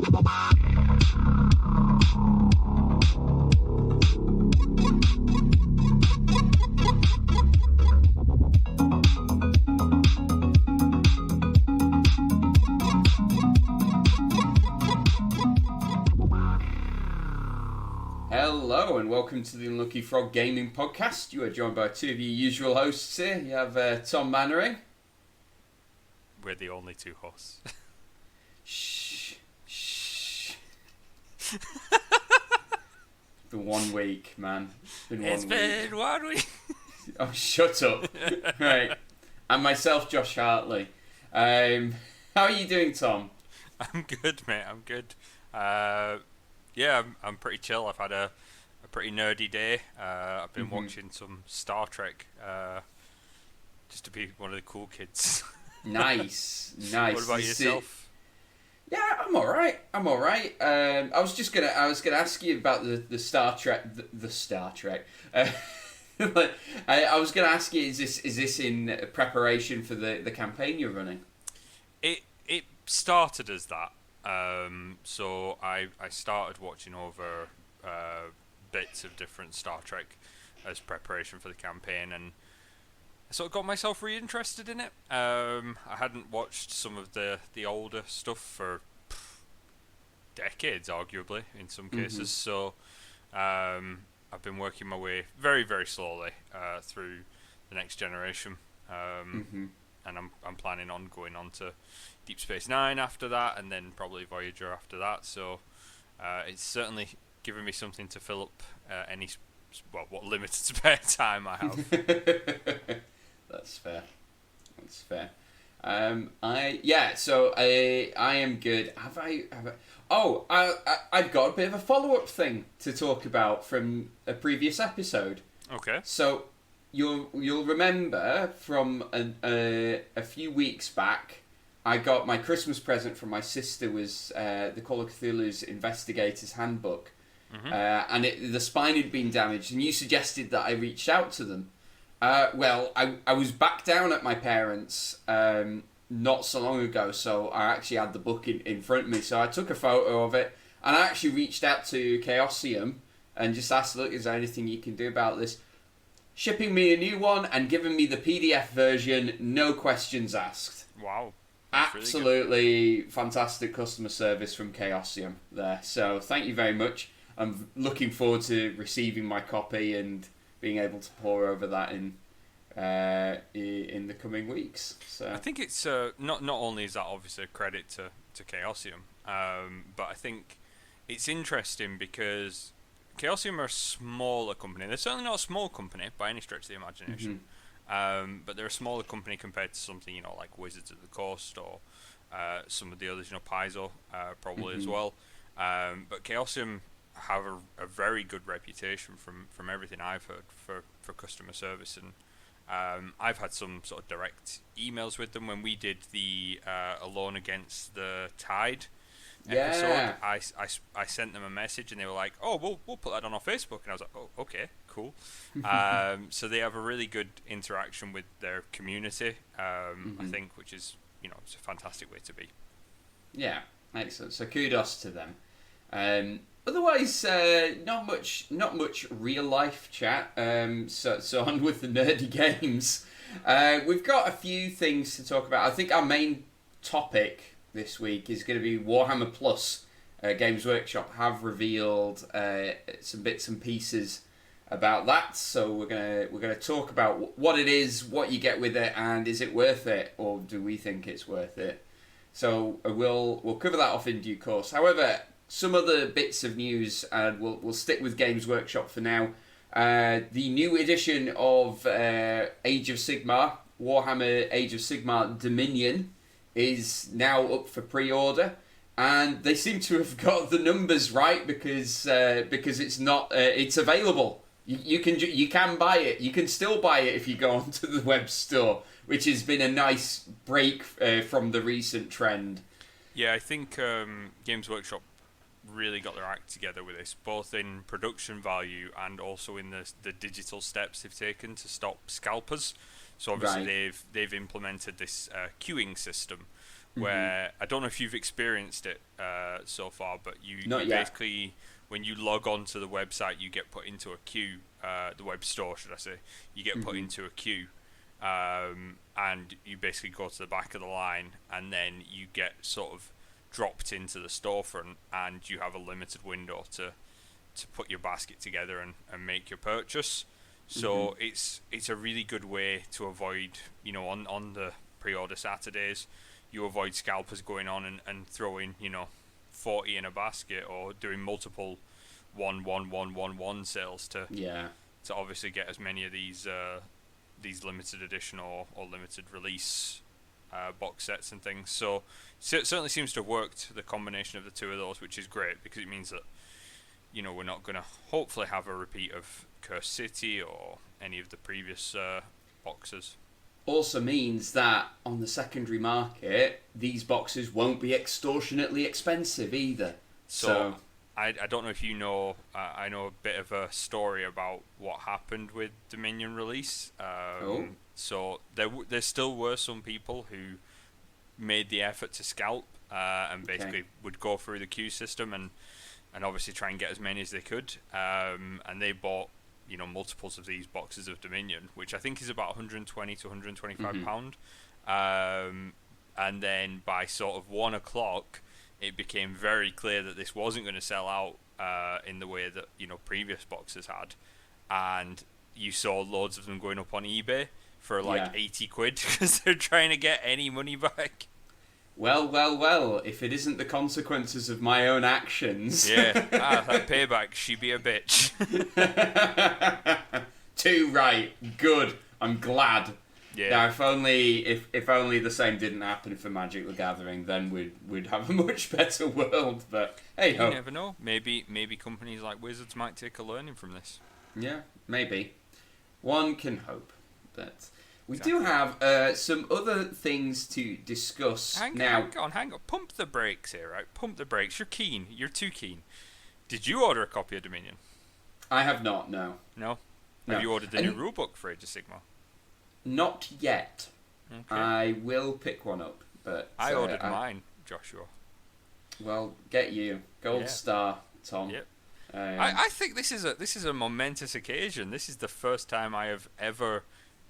Hello and welcome to the Unlucky Frog Gaming Podcast. You are joined by two of your usual hosts here. You have Tom Mannering. We're the only two hosts. Shh. Been 1 week, man. It's been 1 week. Oh, shut up. Right. And myself, Josh Hartley. How are you doing, Tom? I'm good, mate. I'm good. Yeah, I'm pretty chill. I've had a pretty nerdy day. I've been watching some Star Trek, just to be one of the cool kids. Nice. What about yourself? Yeah, I'm all right. I was gonna ask you about the Star Trek, the Star Trek. But I was gonna ask you, is this in preparation for the campaign you're running? It started as that. So I started watching over bits of different Star Trek as preparation for the campaign, and I sort of got myself really interested in it. I hadn't watched some of the older stuff for decades, arguably, in some cases. So I've been working my way very, very slowly through the next generation. And I'm planning on going on to Deep Space Nine after that, and then probably Voyager after that. So it's certainly given me something to fill up what limited spare time I have. That's fair. I am good. I've got a bit of a follow-up thing to talk about from a previous episode. Okay. So you'll remember from a few weeks back, I got my Christmas present from my sister was the Call of Cthulhu's Investigator's Handbook, and the spine had been damaged, and you suggested that I reached out to them. Well, I was back down at my parents' not so long ago, so I actually had the book in front of me, so I took a photo of it, and I actually reached out to Chaosium and just asked, look, is there anything you can do about this? Shipping me a new one and giving me the PDF version, no questions asked. Wow. Absolutely really fantastic customer service from Chaosium there. So thank you very much. I'm looking forward to receiving my copy and being able to pore over that in the coming weeks. So I think it's not only is that obviously a credit to Chaosium, but I think it's interesting because Chaosium are a smaller company. They're certainly not a small company by any stretch of the imagination. But they're a smaller company compared to something, like Wizards of the Coast or some of the others, Paizo probably as well. But Chaosium have a very good reputation from everything I've heard for customer service, and I've had some sort of direct emails with them when we did the Alone Against the Tide episode. I sent them a message and they were like, oh, we'll put that on our Facebook, and I was like, oh, okay, cool. So they have a really good interaction with their community, I think, which is it's a fantastic way to be. Yeah, excellent. So kudos to them. Otherwise, not much real life chat. So on with the nerdy games. We've got a few things to talk about. I think our main topic this week is going to be Warhammer Plus. Games Workshop have revealed some bits and pieces about that, so we're gonna talk about what it is, what you get with it, and is it worth it, or do we think it's worth it? So we'll cover that off in due course. However, some other bits of news, and we'll stick with Games Workshop for now. The new edition of Age of Sigmar, Warhammer Age of Sigmar Dominion, is now up for pre-order, and they seem to have got the numbers right because it's available. You can buy it. You can still buy it if you go onto the web store, which has been a nice break from the recent trend. Yeah, I think Games Workshop really got their act together with this, both in production value and also in the digital steps they've taken to stop scalpers. So obviously they've implemented this queuing system where I don't know if you've experienced it so far, but you Not yet. basically, when you log on to the website, you get put into a queue, the web store, should I say, you get put into a queue, and you basically go to the back of the line, and then you get sort of dropped into the storefront, and you have a limited window to put your basket together and make your purchase. So it's a really good way to avoid, on the pre-order Saturdays, you avoid scalpers going on and throwing, 40 in a basket, or doing multiple 1 sales to obviously get as many of these limited edition or limited release box sets and things. So it certainly seems to have worked, the combination of the two of those, which is great, because it means that we're not going to hopefully have a repeat of Cursed City or any of the previous boxes. Also means that on the secondary market, these boxes won't be extortionately expensive either. So I don't know if you know, I know a bit of a story about what happened with Dominion release. So there still were some people who made the effort to scalp and basically would go through the queue system and obviously try and get as many as they could. And they bought multiples of these boxes of Dominion, which I think is about 120 to 125 pound. And then by sort of 1 o'clock, it became very clear that this wasn't going to sell out in the way that previous boxes had, and you saw loads of them going up on eBay for like 80 quid because they're trying to get any money back. Well, if it isn't the consequences of my own actions. That payback, she be a bitch. Too right. Good. I'm glad. Yeah. Now, if only the same didn't happen for Magic the Gathering, then we'd have a much better world. But hey ho. You never know. Maybe companies like Wizards might take a learning from this. Yeah, maybe. One can hope. But we do have some other things to discuss. Hang on. Pump the brakes here, right? Pump the brakes. You're keen. You're too keen. Did you order a copy of Dominion? I have not, no. No? Have you ordered the new rulebook for Age of Sigmar? Not yet. Okay. I will pick one up, but I ordered mine, Joshua. Well, get you Gold Star, Tom. Yep. I think this is a momentous occasion. This is the first time I have ever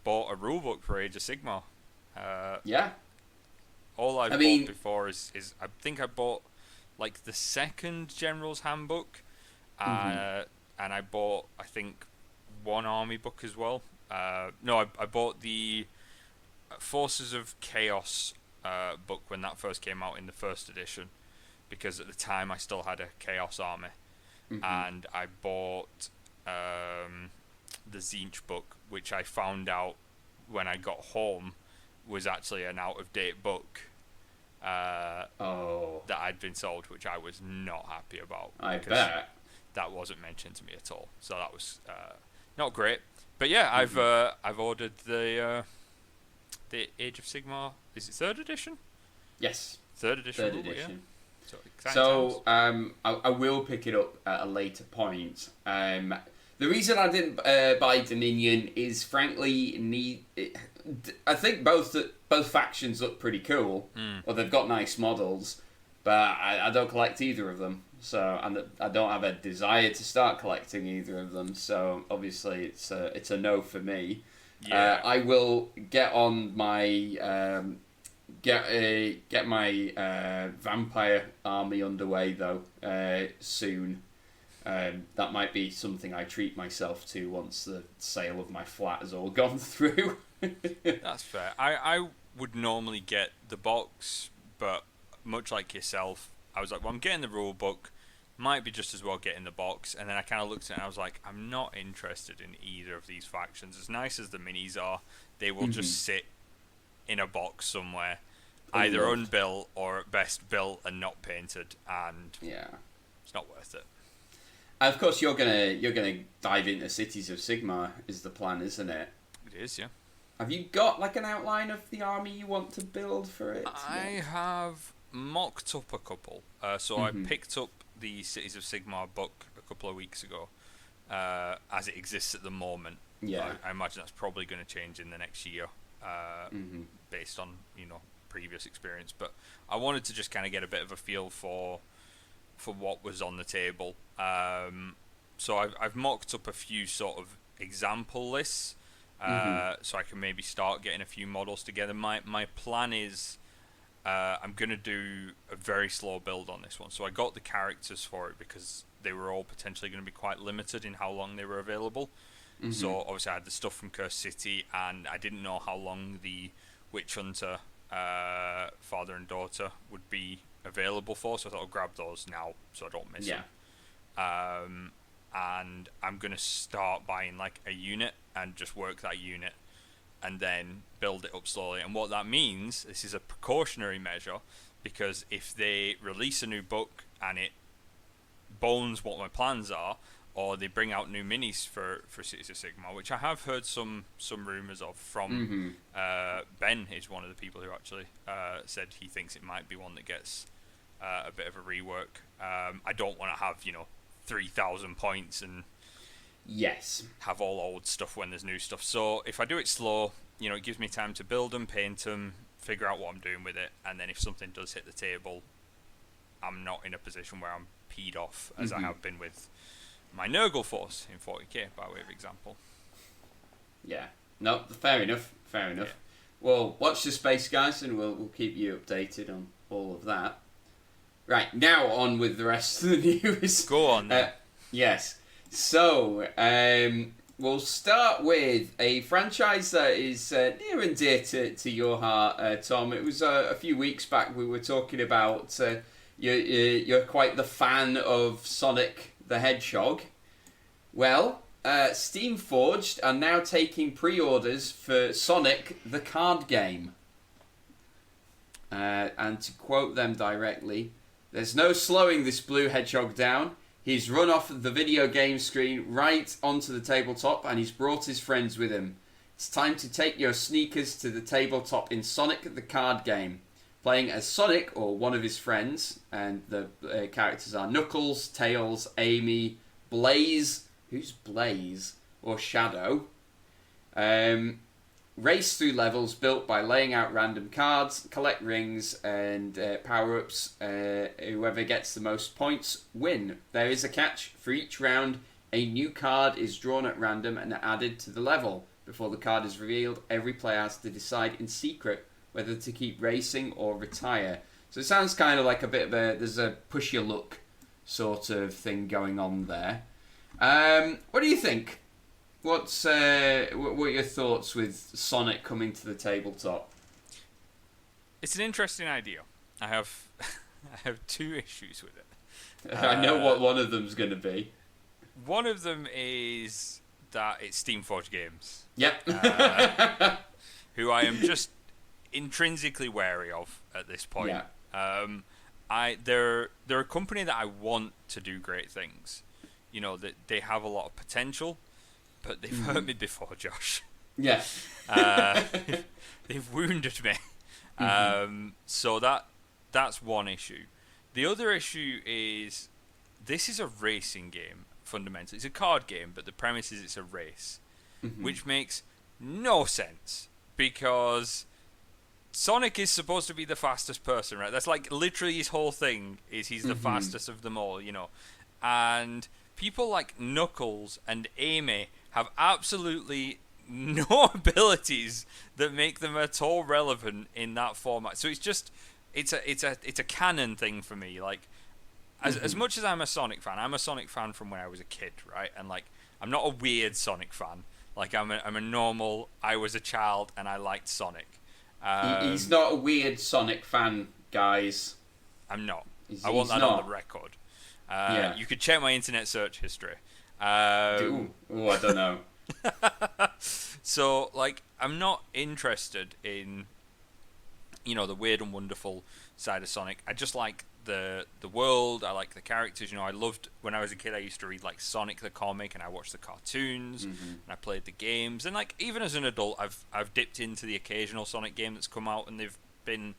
bought a rulebook for Age of Sigmar. All I've bought before is I think I bought like the second General's Handbook, and I bought I think one army book as well. No, I bought the Forces of Chaos book when that first came out in the first edition, because at the time I still had a Chaos army, and I bought the Tzeentch book, which I found out when I got home was actually an out-of-date book that I'd been sold, which I was not happy about. I bet. That wasn't mentioned to me at all, so that was not great. But yeah, I've ordered the Age of Sigmar. Is it 3rd edition? Yes. 3rd edition. Third edition. Yeah. So I will pick it up at a later point. The reason I didn't buy Dominion is, frankly, I think both factions look pretty cool, or they've got nice models, but I don't collect either of them. So I don't have a desire to start collecting either of them. So obviously it's a no for me. Yeah. I will get on my get my vampire army underway though soon. That might be something I treat myself to once the sale of my flat has all gone through. That's fair. I would normally get the box, but much like yourself, I was like, well, I'm getting the rule book, might be just as well getting the box. And then I kind of looked at it and I was like, I'm not interested in either of these factions. As nice as the minis are, they will just sit in a box somewhere, either unbuilt or at best built and not painted, and it's not worth it. Of course, you're gonna dive into Cities of Sigmar is the plan, isn't it? It is, yeah. Have you got like an outline of the army you want to build for it? I have mocked up a couple. So I picked up the Cities of Sigmar book a couple of weeks ago, as it exists at the moment. Yeah. I imagine that's probably going to change in the next year, based on previous experience, but I wanted to just kind of get a bit of a feel for what was on the table. So I've mocked up a few sort of example lists, so I can maybe start getting a few models together. My plan is I'm going to do a very slow build on this one. So I got the characters for it because they were all potentially going to be quite limited in how long they were available. So obviously I had the stuff from Cursed City, and I didn't know how long the Witch Hunter father and daughter would be available for, so I thought I'll grab those now so I don't miss them. And I'm going to start buying like a unit and just work that unit and then build it up slowly. And what that means, this is a precautionary measure, because if they release a new book and it bones what my plans are, or they bring out new minis for Age of Sigmar, which I have heard some rumours of from Ben is one of the people who actually said he thinks it might be one that gets a bit of a rework. I don't want to have 3,000 points and have all old stuff when there's new stuff. So if I do it slow, it gives me time to build them, paint them, figure out what I'm doing with it, and then if something does hit the table, I'm not in a position where I'm peed off as I have been with my Nurgle force in 40k, by way of example. Yeah. No, fair enough. Yeah. Well, watch the space, guys, and we'll keep you updated on all of that. Right, now on with the rest of the news. Go on then. Yes. So, we'll start with a franchise that is near and dear to your heart, Tom. It was a few weeks back we were talking about you're quite the fan of Sonic the Hedgehog. Well, Steamforged are now taking pre-orders for Sonic the card game. And to quote them directly, "There's no slowing this blue hedgehog down. He's run off the video game screen right onto the tabletop, and he's brought his friends with him. It's time to take your sneakers to the tabletop in Sonic the card game. Playing as Sonic or one of his friends, and the characters are Knuckles, Tails, Amy, Blaze," who's Blaze, or Shadow. "Race through levels built by laying out random cards, collect rings and power-ups. Whoever gets the most points win. There is a catch. For each round, a new card is drawn at random and added to the level. Before the card is revealed, every player has to decide in secret whether to keep racing or retire." So it sounds kind of like a bit of there's a push your luck sort of thing going on there. What do you think? What are your thoughts with Sonic coming to the tabletop? It's an interesting idea. I have two issues with it. I know what one of them's going to be. One of them is that it's Steamforged Games. Yep. Who I am just intrinsically wary of at this point. Yeah. They're a company that I want to do great things. That they have a lot of potential, but they've hurt me before, Josh. Yeah. They've wounded me. So that's one issue. The other issue is this is a racing game, fundamentally. It's a card game, but the premise is it's a race, which makes no sense because Sonic is supposed to be the fastest person, right? That's like literally his whole thing is he's the fastest of them all, And people like Knuckles and Amy have absolutely no abilities that make them at all relevant in that format. So it's a canon thing for me. Like as much as I'm a Sonic fan from when I was a kid, right? And like I'm not a weird Sonic fan. Like I'm a normal. I was a child and I liked Sonic. He's not a weird Sonic fan, guys. I'm not. I want that on the record. You could check my internet search history. I don't know. So, like, I'm not interested in, the weird and wonderful side of Sonic. I just like the world. I like the characters. I loved when I was a kid. I used to read like Sonic the comic, and I watched the cartoons, and I played the games. And like even as an adult, I've dipped into the occasional Sonic game that's come out, and they've been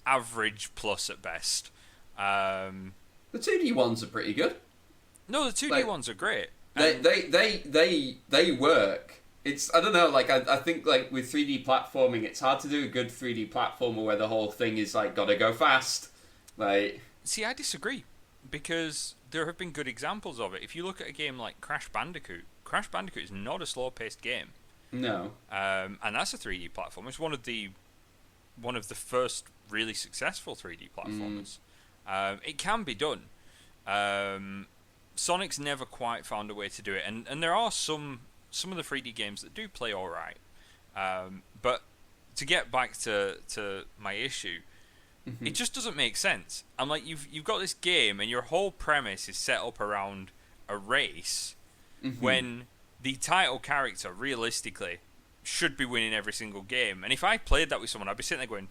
average plus at best. The 2D ones are pretty good. No, the 2D ones are great. They work. It's, I don't know, like, I think, like, with 3D platforming, it's hard to do a good 3D platformer where the whole thing is, like, gotta go fast. Like... See, I disagree, because there have been good examples of it. If you look at a game like Crash Bandicoot is not a slow-paced game. No. And that's a 3D platform. It's one of the first really successful 3D platformers. It can be done. Sonic's never quite found a way to do it, and there are some of the 3D games that do play all right. But to get back to my issue, it just doesn't make sense. I'm like, you've got this game, and your whole premise is set up around a race, when the title character, realistically, should be winning every single game. And if I played that with someone, I'd be sitting there going,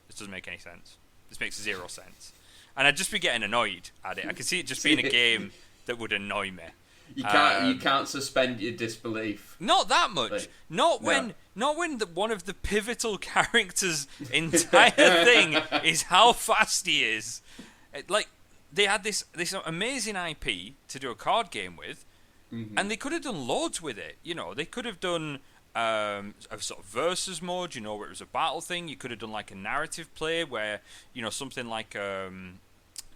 this doesn't make any sense. This makes zero sense. And I'd just be getting annoyed at it. I could see it just being a game that would annoy me. You can't suspend your disbelief. Not that much. Like, not when one of the pivotal characters' entire thing is how fast he is. Like, they had this amazing IP to do a card game with, and they could have done loads with it. You know, they could have done a sort of versus mode, you know, where it was a battle thing. You could have done like a narrative play where, you know, something like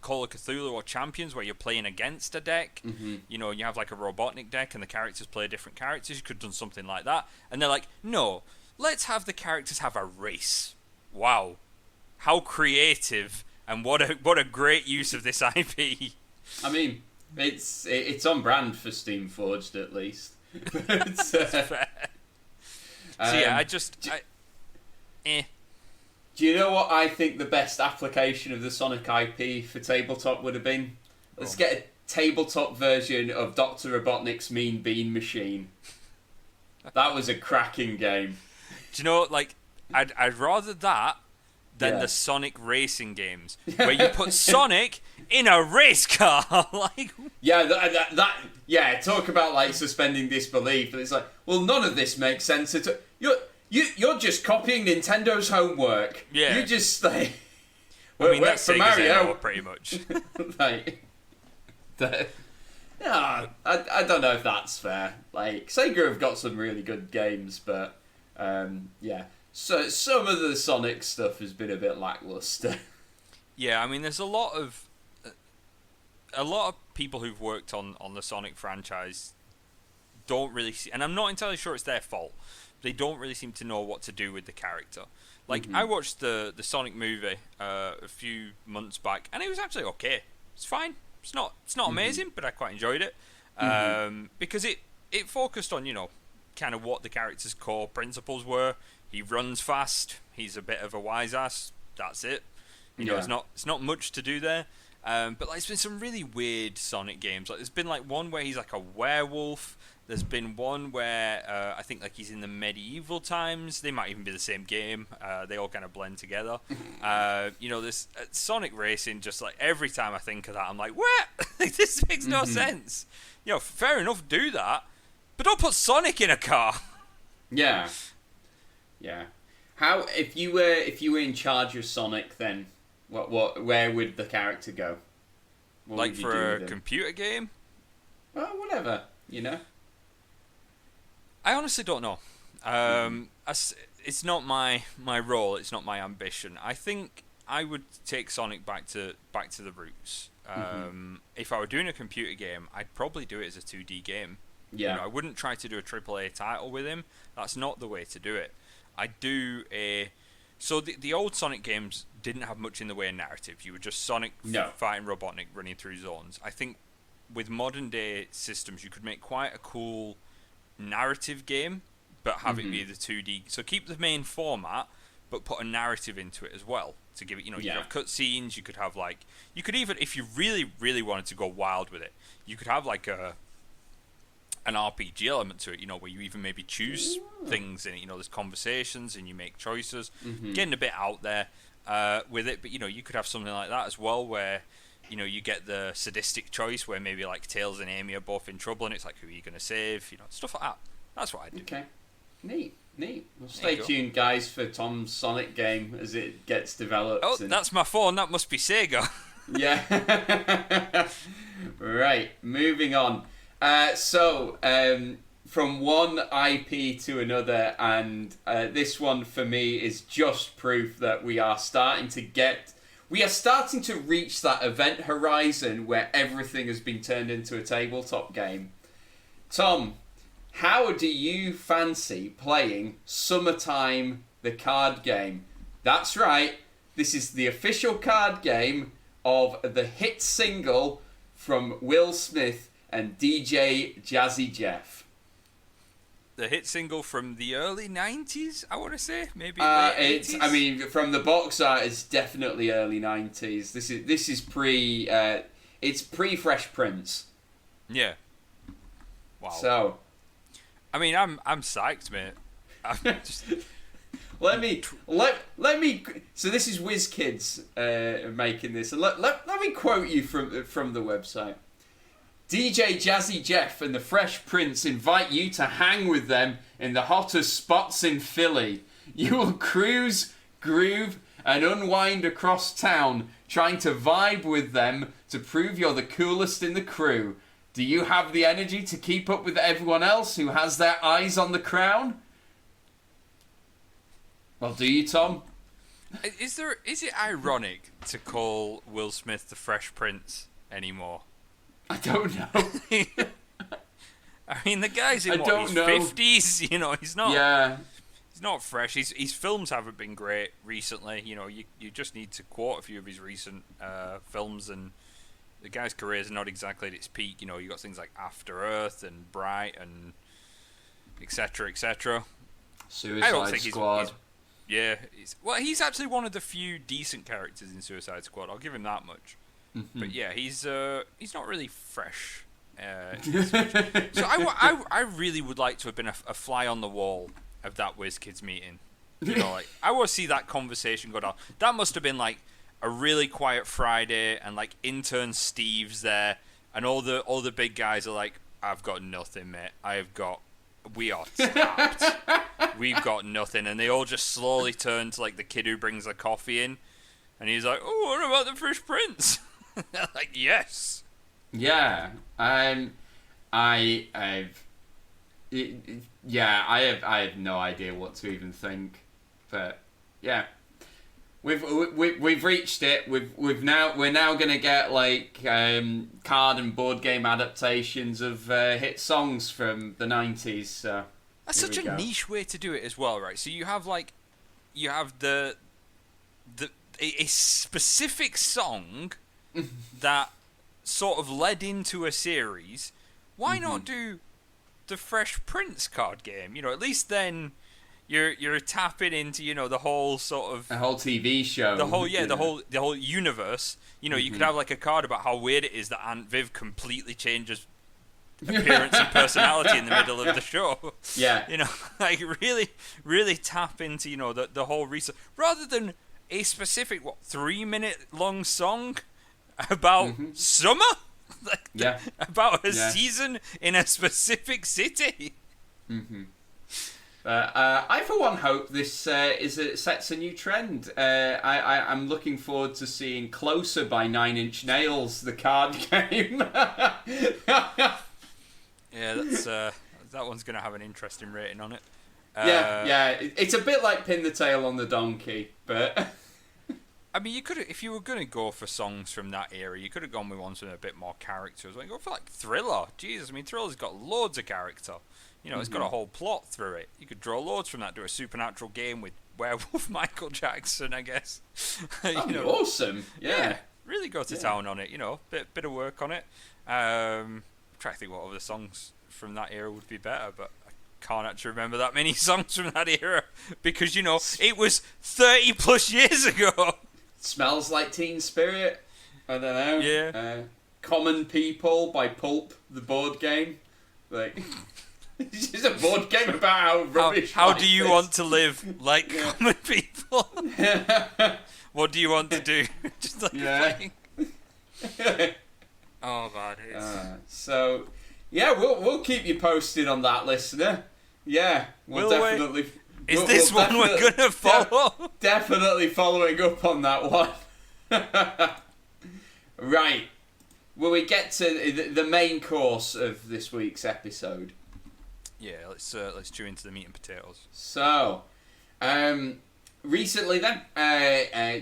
Call of Cthulhu or Champions, where you're playing against a deck. You know, you have like a Robotnik deck and the characters play different characters. You could have done something like that. And they're like, no, let's have the characters have a race. Wow. How creative, and what a great use of this IP. I mean, it's on brand for Steamforged, at least. It's, fair. So yeah, Do you know what I think the best application of the Sonic IP for tabletop would have been? Let's get a tabletop version of Dr. Robotnik's Mean Bean Machine. That was a cracking game. Do you know, like, I'd rather that than the Sonic racing games, where you put Sonic in a race car. Like, yeah, talk about like suspending disbelief. And it's like, well, none of this makes sense at all. You're just copying Nintendo's homework. Yeah. You just like, I mean, that's for Mario, pretty much. Like, I don't know if that's fair. Like, Sega have got some really good games, but yeah. So some of the Sonic stuff has been a bit lackluster. Yeah, I mean, there's a lot of people who've worked on the Sonic franchise don't really see, and I'm not entirely sure it's their fault. They don't really seem to know what to do with the character. Like, I watched the Sonic movie a few months back, and it was actually okay. It's fine. It's not amazing, but I quite enjoyed it because it focused on, you know, kind of what the character's core principles were. He runs fast. He's a bit of a wise ass. That's it. You know, it's not much to do there. But like, there's been some really weird Sonic games. Like, there's been like one where he's like a werewolf. There's been one where I think like he's in the medieval times. They might even be the same game. They all kind of blend together. You know, this Sonic Racing. Just like every time I think of that, I'm like, what? This makes no sense. You know, fair enough, do that, but don't put Sonic in a car. Yeah. How if you were in charge of Sonic, then where would the character go? What like would you for do a with him? computer game? Well, whatever, you know. I honestly don't know. It's not my role. It's not my ambition. I think I would take Sonic back to the roots. If I were doing a computer game, I'd probably do it as a 2D game. Yeah. You know, I wouldn't try to do a AAA title with him. That's not the way to do it. I'd do a... So the old Sonic games didn't have much in the way of narrative. You were just Sonic fighting Robotnik running through zones. I think with modern day systems, you could make quite a cool narrative game, but have it be the 2D. So keep the main format, but put a narrative into it as well to give it. You know, you could have cutscenes. You could have like, you could even, if you really really wanted to go wild with it, you could have like an RPG element to it. You know, where you even maybe choose things in it. You know, there's conversations and you make choices. Getting a bit out there with it, but you know, you could have something like that as well, where you know, you get the sadistic choice where maybe like Tails and Amy are both in trouble, and it's like, who are you going to save? You know, stuff like that. That's what I do. Okay, neat. Well, stay tuned, guys, for Tom's Sonic game as it gets developed. Oh, that's my phone. That must be Sega. Yeah. Right. Moving on. So from one IP to another, and this one for me is just proof that we are starting to reach that event horizon where everything has been turned into a tabletop game. Tom, how do you fancy playing Summertime, the card game? That's right, this is the official card game of the hit single from Will Smith and DJ Jazzy Jeff. The hit single from the early 90s, I want to say, maybe late 80s. I mean, from the box art, it's definitely early 90s. This is pre. It's pre-Fresh Prince. Yeah. Wow. So, I mean, I'm psyched, mate. I'm just. let me. So this is Wizkids making this, and let me quote you from the website. DJ Jazzy Jeff and the Fresh Prince invite you to hang with them in the hottest spots in Philly. You will cruise, groove, and unwind across town, trying to vibe with them to prove you're the coolest in the crew. Do you have the energy to keep up with everyone else who has their eyes on the crown? Well, do you, Tom? Is it ironic to call Will Smith the Fresh Prince anymore? I don't know. I mean, the guy's in his 50s. You know, he's not. Yeah. He's not fresh. His films haven't been great recently. You know, you just need to quote a few of his recent films, and the guy's career is not exactly at its peak. You know, you got things like After Earth and Bright and etc. etc. Suicide Squad. He's actually one of the few decent characters in Suicide Squad. I'll give him that much. Mm-hmm. But yeah, he's not really fresh. So I really would like to have been a fly on the wall of that WizKids meeting. You know, like I want to see that conversation go down. That must have been like a really quiet Friday, and like intern Steve's there, and all the big guys are like, "I've got nothing, mate. We are tapped. We've got nothing," and they all just slowly turn to like the kid who brings the coffee in, and he's like, "Oh, what about the Fresh Prince?" They're like, yes. Yeah. I have no idea what to even think. But yeah. We've reached it. We're now gonna get like card and board game adaptations of hit songs from the 90s. So that's such a niche way to do it as well, right? So you have a specific song that sort of led into a series. Why not do the Fresh Prince card game? You know, at least then you're tapping into, you know, the whole sort of a whole TV show. The whole universe. You know, you could have like a card about how weird it is that Aunt Viv completely changes appearance and personality in the middle of the show. Yeah. You know, like really, really tap into, you know, the whole research rather than a specific 3-minute long song about summer, like about a season in a specific city. I for one hope this sets a new trend. I'm looking forward to seeing Closer by 9 Inch Nails, the card game. Yeah, that's that one's gonna have an interesting rating on it. It's a bit like Pin the Tail on the Donkey, but I mean, you could, if you were gonna go for songs from that era, you could have gone with ones with a bit more character. Like go for like Thriller. Jesus, I mean, Thriller's got loads of character. You know, it's got a whole plot through it. You could draw loads from that. Do a supernatural game with werewolf Michael Jackson, I guess. That'd be awesome. Yeah, really go to town on it. You know, bit of work on it. I'm trying to think what other songs from that era would be better, but I can't actually remember that many songs from that era because, you know, it was 30 plus years ago. Smells Like Teen Spirit. I don't know. Yeah. Common People by Pulp, the board game. Like, it's just a board game about how rubbish. How do you want to live like common people? What do you want to do? Just like playing. Oh man. So, yeah, we'll keep you posted on that, listener. Yeah, we'll definitely. Is this one we're gonna follow? Definitely following up on that one. Right. Will we get to the main course of this week's episode? Yeah, let's chew into the meat and potatoes. So, recently then,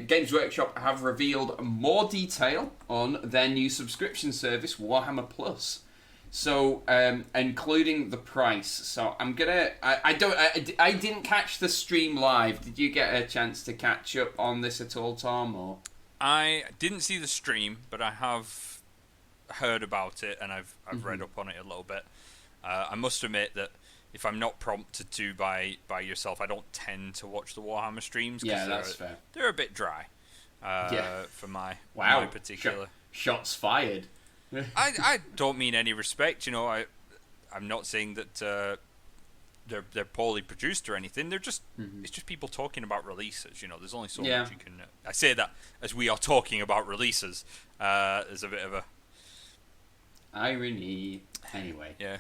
Games Workshop have revealed more detail on their new subscription service, Warhammer Plus. So, including the price. So I'm gonna. I didn't catch the stream live. Did you get a chance to catch up on this at all, Tom? Or I didn't see the stream, but I have heard about it and I've read up on it a little bit. I must admit that if I'm not prompted to by yourself, I don't tend to watch the Warhammer streams. Yeah, that's fair. They're a bit dry. For my particular. Shots fired. I don't mean any respect. I'm not saying that they're poorly produced or anything. They're just it's just people talking about releases. There's only so much you can. I say that as we are talking about releases. There's a bit of a irony. Anyway. Yeah.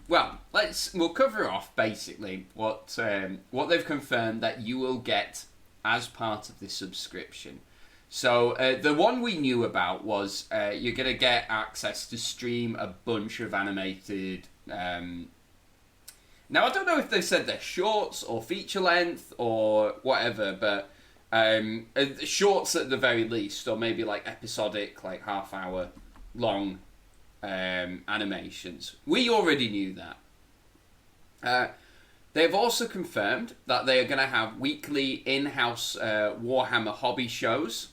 Well, we'll cover off basically what they've confirmed that you will get as part of this subscription. So the one we knew about was you're going to get access to stream a bunch of animated. Now I don't know if they said they're shorts or feature length or whatever, but shorts at the very least, or maybe like episodic, like half-hour long animations. We already knew that. They've also confirmed that they are going to have weekly in-house Warhammer hobby shows.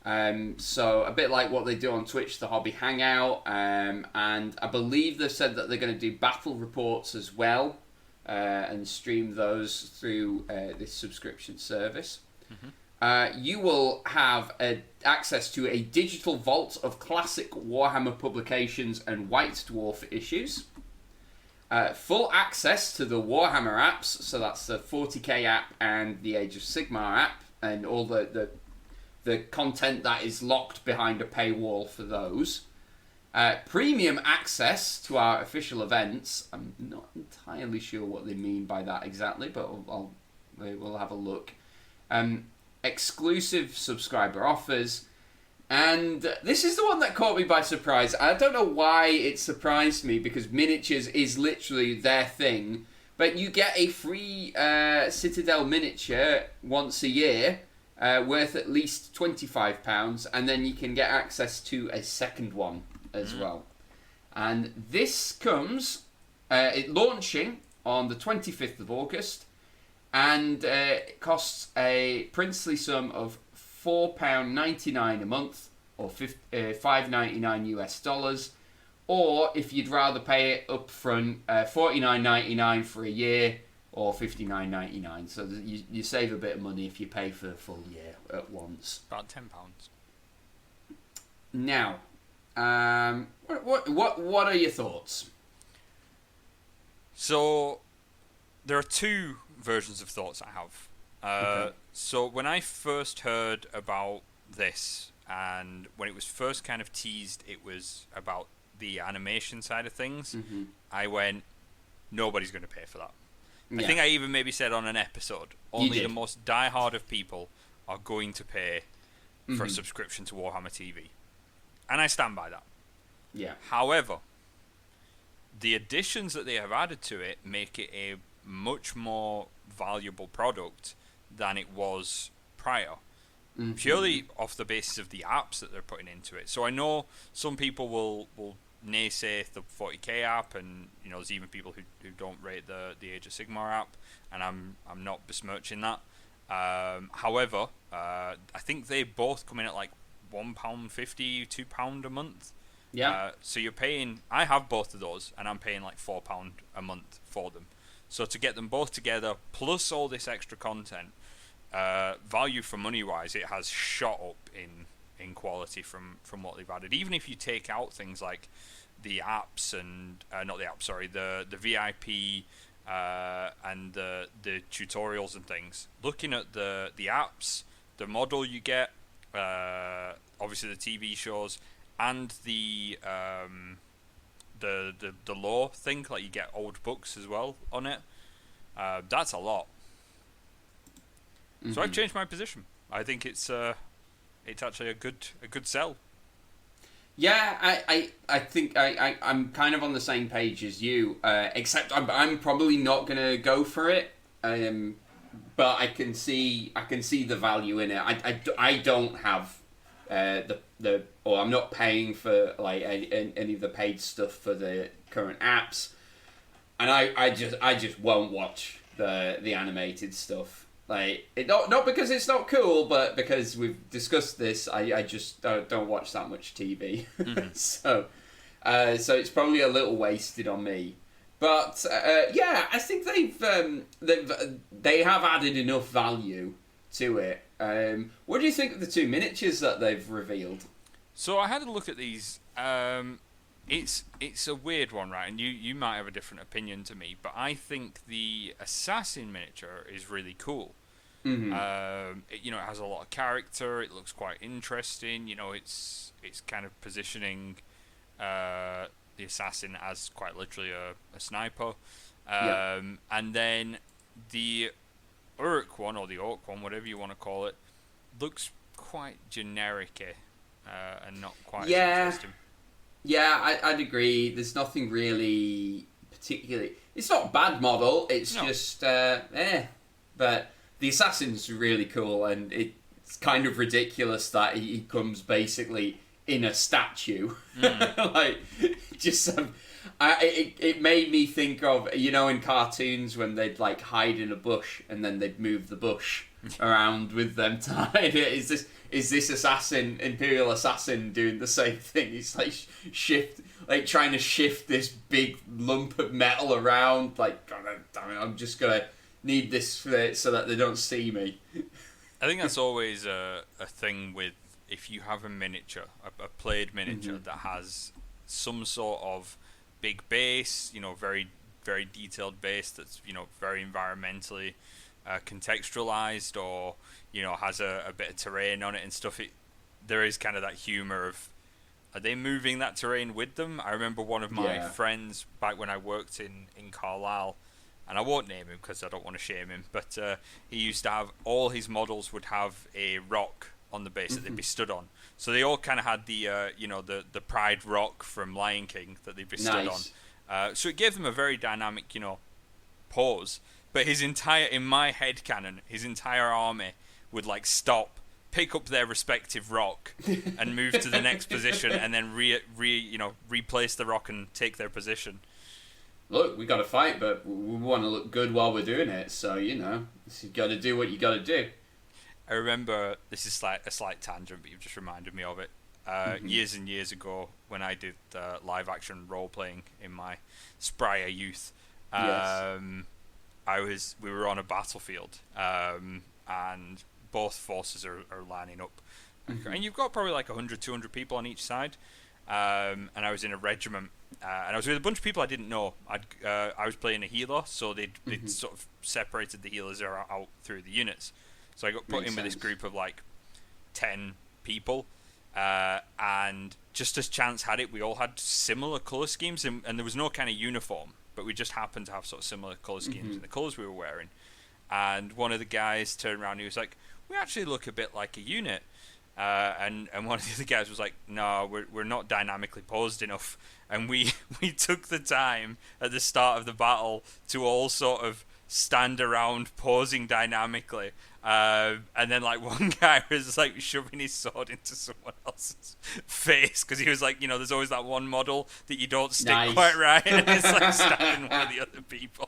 So a bit like what they do on Twitch, the Hobby Hangout, and I believe they've said that they're going to do battle reports as well, and stream those through this subscription service. You will have access to a digital vault of classic Warhammer publications and White Dwarf issues. Full access to the Warhammer apps, so that's the 40k app and the Age of Sigmar app, and all the content that is locked behind a paywall for those. Premium access to our official events. I'm not entirely sure what they mean by that exactly, but we'll have a look. Exclusive subscriber offers. And this is the one that caught me by surprise. I don't know why it surprised me, because miniatures is literally their thing. But you get a free Citadel miniature once a year, worth at least £25, and then you can get access to a second one as well. And this comes launching on the 25th of August, and it costs a princely sum of £4.99 a month, or $5.99 US, or if you'd rather pay it up front, $49.99 for a year, or $59.99. So you save a bit of money if you pay for the full year at once. About £10. Now, what are your thoughts? So there are two versions of thoughts I have. Okay. So when I first heard about this, and when it was first kind of teased, it was about the animation side of things. I went, nobody's going to pay for that. I think I even maybe said on an episode, only the most diehard of people are going to pay for a subscription to Warhammer TV. And I stand by that. Yeah. However, the additions that they have added to it make it a much more valuable product than it was prior. Purely off the basis of the apps that they're putting into it. So I know some people will naysay the 40k app, and there's even people who don't rate the Age of Sigmar app, and I'm not besmirching that. However, I think they both come in at like £1.50, £2 a month. Yeah. So you're paying. I have both of those, and I'm paying like £4 a month for them. So to get them both together, plus all this extra content, value for money wise, it has shot up in quality from what they've added. Even if you take out things like the apps and not the apps, sorry, the VIP and the tutorials and things. Looking at the apps, the model you get, obviously the TV shows, and the lore thing, like you get old books as well on it. That's a lot. So I've changed my position. I think it's actually a good sell. Yeah, I think I'm kind of on the same page as you, except I'm probably not gonna go for it. But I can see the value in it. I don't have or I'm not paying for like any of the paid stuff for the current apps, and I just won't watch the animated stuff. Like not because it's not cool, but because we've discussed this, I just don't watch that much TV. Mm-hmm. So it's probably a little wasted on me. But yeah, I think they have added enough value to it. What do you think of the two miniatures that they've revealed? So I had a look at these. It's a weird one, right? And you might have a different opinion to me, but I think the assassin miniature is really cool. Mm-hmm. It has a lot of character. It looks quite interesting. It's kind of positioning the assassin as quite literally a sniper. And then the Uruk one, or the Orc one, whatever you want to call it, looks quite generic-y, and not quite as interesting. Yeah, I'd agree. There's nothing really particularly... It's not a bad model, it's just... But the assassin's really cool, and it's kind of ridiculous that he comes basically in a statue. Like, just some... It made me think of, in cartoons when they'd like hide in a bush and then they'd move the bush around with them tied. Is this Imperial assassin doing the same thing? He's like trying to shift this big lump of metal around. Like, God damn it, I'm just gonna need this so that they don't see me. I think that's always a thing with, if you have a miniature, a played miniature that has some sort of big base, very, very detailed base that's, very environmentally contextualized, or, has a bit of terrain on it and stuff. There is kind of that humor of, are they moving that terrain with them? I remember one of my friends back when I worked in Carlisle, and I won't name him because I don't want to shame him, but he used to have, all his models would have a rock on the base that they'd be stood on. So they all kind of had the the Pride rock from Lion King that they'd be stood on. So it gave them a very dynamic, pose. But in my head canon, his entire army would like stop, pick up their respective rock, and move to the next position, and then replace the rock and take their position. Look, we got to fight, but we want to look good while we're doing it. So you got to do what you got to do. I remember, this is a slight tangent, but you've just reminded me of it. Years and years ago, when I did live action role playing in my sprier youth, we were on a battlefield, and both forces are lining up, and you've got probably like 100, 200 people on each side, and I was in a regiment, and I was with a bunch of people I didn't know. I was playing a healer, so they'd sort of separated the healers out through the units. So I got put in with this group of like 10 people, and just as chance had it, we all had similar colour schemes, and there was no kind of uniform, but we just happened to have sort of similar colour schemes in the colours we were wearing. And one of the guys turned around and he was like, "We actually look a bit like a unit." And one of the other guys was like, "No, we're not dynamically posed enough." And we took the time at the start of the battle to all sort of stand around posing dynamically, and then like one guy was like shoving his sword into someone else's face because he was like, there's always that one model that you don't stick quite right, and it's like stabbing one of the other people,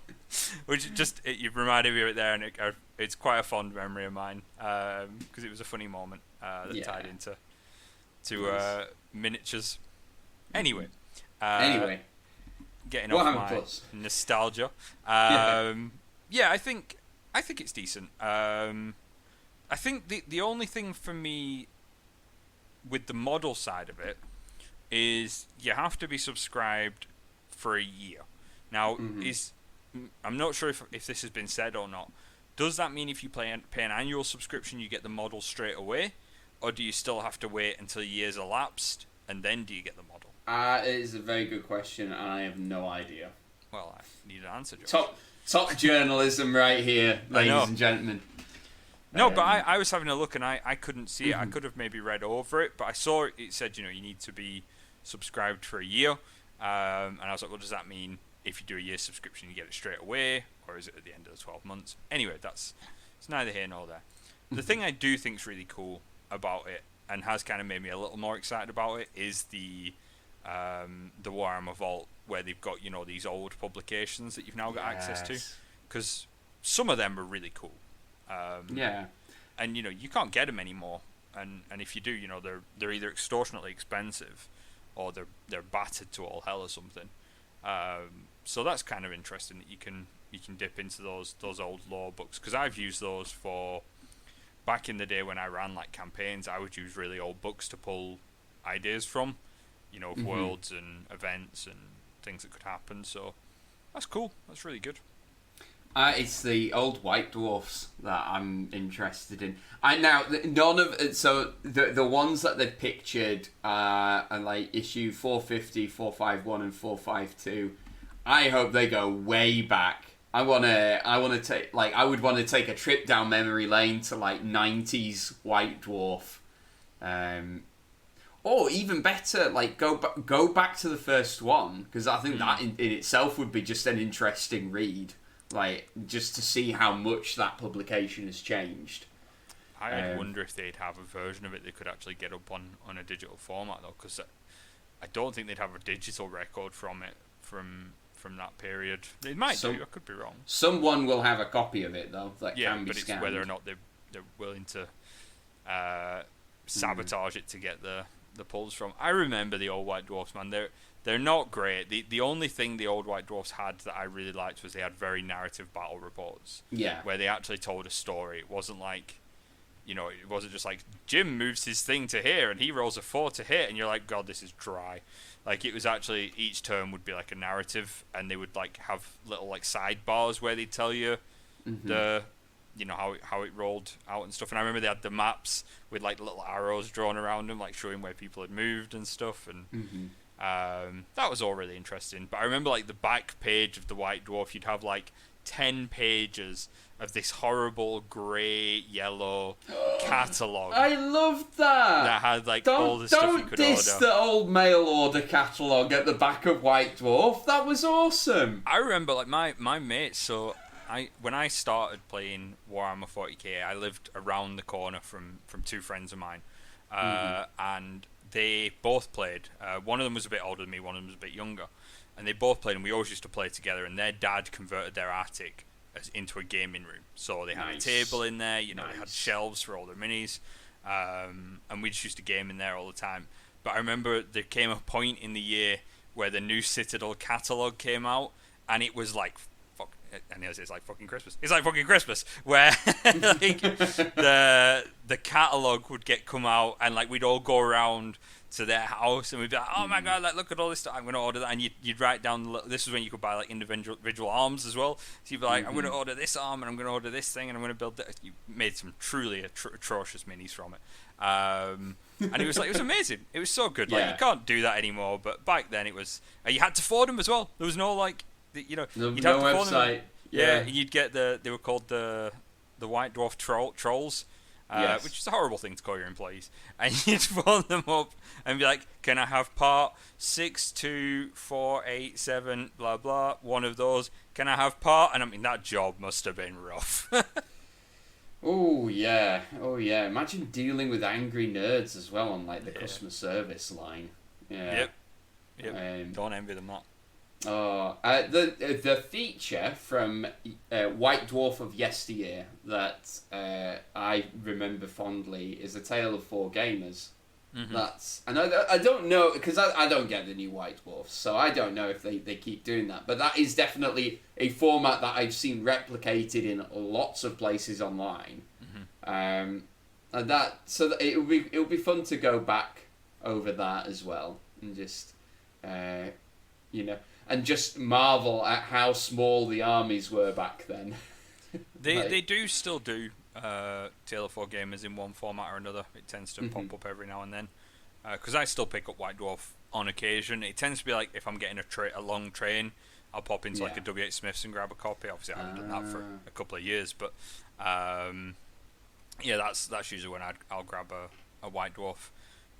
which you reminded me of it there, and it's quite a fond memory of mine, because it was a funny moment that tied into miniatures. Anyway, getting off my nostalgia. Yeah, I think it's decent. I think the only thing for me with the model side of it is you have to be subscribed for a year. Now, I'm not sure if this has been said or not. Does that mean if you pay an annual subscription, you get the model straight away? Or do you still have to wait until years elapsed, and then do you get the model? It is a very good question, and I have no idea. Well, I need an answer, Josh. Top journalism right here, ladies and gentlemen. No, but I was having a look and I couldn't see it. I Mhm. could have maybe read over it, but I saw it said, you need to be subscribed for a year. And I was like, well, does that mean if you do a year subscription, you get it straight away? Or is it at the end of the 12 months? Anyway, it's neither here nor there. The thing I do think is really cool about it, and has kind of made me a little more excited about it, is the Warhammer Vault, where they've got, these old publications that you've now got access to. Because some of them are really cool. Yeah. And, you can't get them anymore. And if you do, they're either extortionately expensive or they're battered to all hell or something. So that's kind of interesting that you can dip into those old lore books, because I've used those for back in the day when I ran like campaigns. I would use really old books to pull ideas from, of worlds and events and things that could happen. So that's cool. That's really good. It's the old white dwarfs that I'm interested in. The ones that they've pictured are like issue 450, 451, and 452. I hope they go way back. I would want to take a trip down memory lane to like 90s white dwarf, or even better, like go back to the first one, because I think that in itself would be just an interesting read. Like, just to see how much that publication has changed. I wonder if they'd have a version of it they could actually get up on a digital format, though, because I don't think they'd have a digital record from it from that period. They might do. I could be wrong. Someone will have a copy of it, though, that can be scanned. It's whether or not they're willing to sabotage it to get the pulls from. I remember the old white dwarfs, man. They're not great. The only thing the old white dwarfs had that I really liked was they had very narrative battle reports. Yeah. Where they actually told a story. It wasn't like, it wasn't just like Jim moves his thing to here and he rolls a 4 to hit, and you're like, God, this is dry. Like, it was actually, each turn would be like a narrative, and they would like have little like sidebars where they'd tell you the how it rolled out and stuff. And I remember they had the maps with like little arrows drawn around them, like showing where people had moved and stuff. And that was all really interesting. But I remember like the back page of the White Dwarf, you'd have like 10 pages of this horrible grey yellow catalogue. I loved that. That had like all the stuff you could order. Don't diss the old mail order catalogue at the back of White Dwarf. That was awesome. I remember like my mates. So when I started playing Warhammer 40k, I lived around the corner from two friends of mine, and they both played. One of them was a bit older than me. One of them was a bit younger. And they both played, and we always used to play together. And their dad converted their attic into a gaming room. So they had a table in there, they had shelves for all their minis. And we just used to game in there all the time. But I remember there came a point in the year where the new Citadel catalogue came out, and it was like, it's like fucking Christmas. It's like fucking Christmas, where like the catalogue would come out, and like we'd all go around to their house, and we'd be like, oh my god, like look at all this stuff, I'm going to order that. And you'd write down, this is when you could buy like individual arms as well. So you'd be like, I'm going to order this arm, and I'm going to order this thing, and I'm going to build that. You made some truly atrocious minis from it. And it was amazing. It was so good. Like, you can't do that anymore, but back then it was, you had to forward them as well. There was no like, you'd have to website. Them. Yeah, you'd get they were called the White Dwarf Trolls. Which is a horrible thing to call your employees. And you'd phone them up and be like, can I have part 62487, blah, blah, one of those? Can I have part? And I mean, that job must have been rough. Oh, yeah. Imagine dealing with angry nerds as well on, like, the customer service line. Yeah. Yep. Don't envy them that. The feature from White Dwarf of yesteryear that I remember fondly is A Tale of Four Gamers. And I don't know, because I don't get the new White Dwarfs, so I don't know if they keep doing that. But that is definitely a format that I've seen replicated in lots of places online. And it would be fun to go back over that as well, and just and just marvel at how small the armies were back then. They do still do Tale of Four Gamers in one format or another. It tends to pop up every now and then. Because I still pick up White Dwarf on occasion. It tends to be like if I'm getting a long train, I'll pop into like a W.H. Smith's and grab a copy. Obviously, I haven't done that for a couple of years, but yeah, that's usually when I'll grab a White Dwarf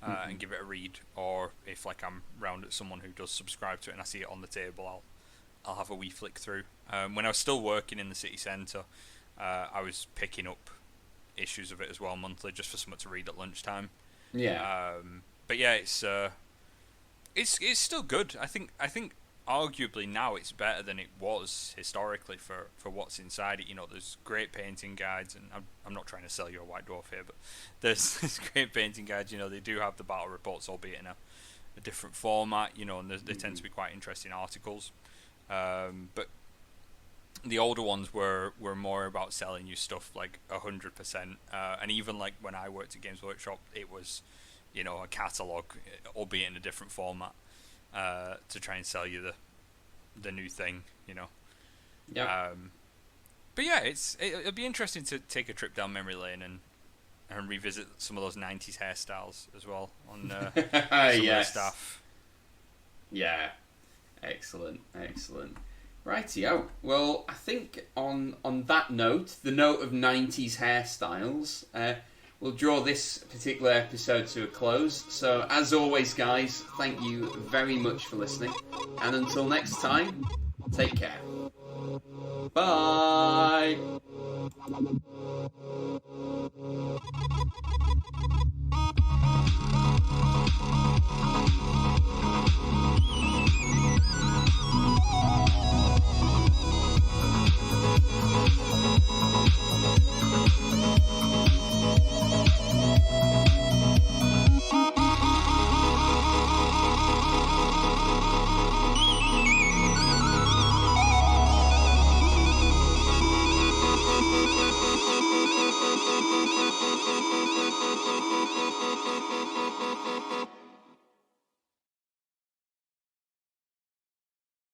and give it a read, or if like I'm round at someone who does subscribe to it and I see it on the table, I'll have a wee flick through. When I was still working in the city centre, I was picking up issues of it as well monthly, just for someone to read at lunchtime. Yeah. But yeah, it's still good. I think arguably now it's better than it was historically for what's inside it. You know, there's great painting guides, and I'm not trying to sell you a White Dwarf here, but there's great painting guides. You know, they do have the battle reports, albeit in a different format. You know, and they tend to be quite interesting articles. But the older ones were more about selling you stuff like 100%, and even like when I worked at Games Workshop, it was, you know, a catalogue, albeit in a different format, to try and sell you the new thing, you know. Yeah. But yeah, it'll be interesting to take a trip down memory lane and revisit some of those 90s hairstyles as well on some of the stuff. Yeah. Excellent. Rightio. Well, I think on that note, the note of 90s hairstyles, we'll draw this particular episode to a close. So, as always, guys, thank you very much for listening. And until next time, take care. Bye!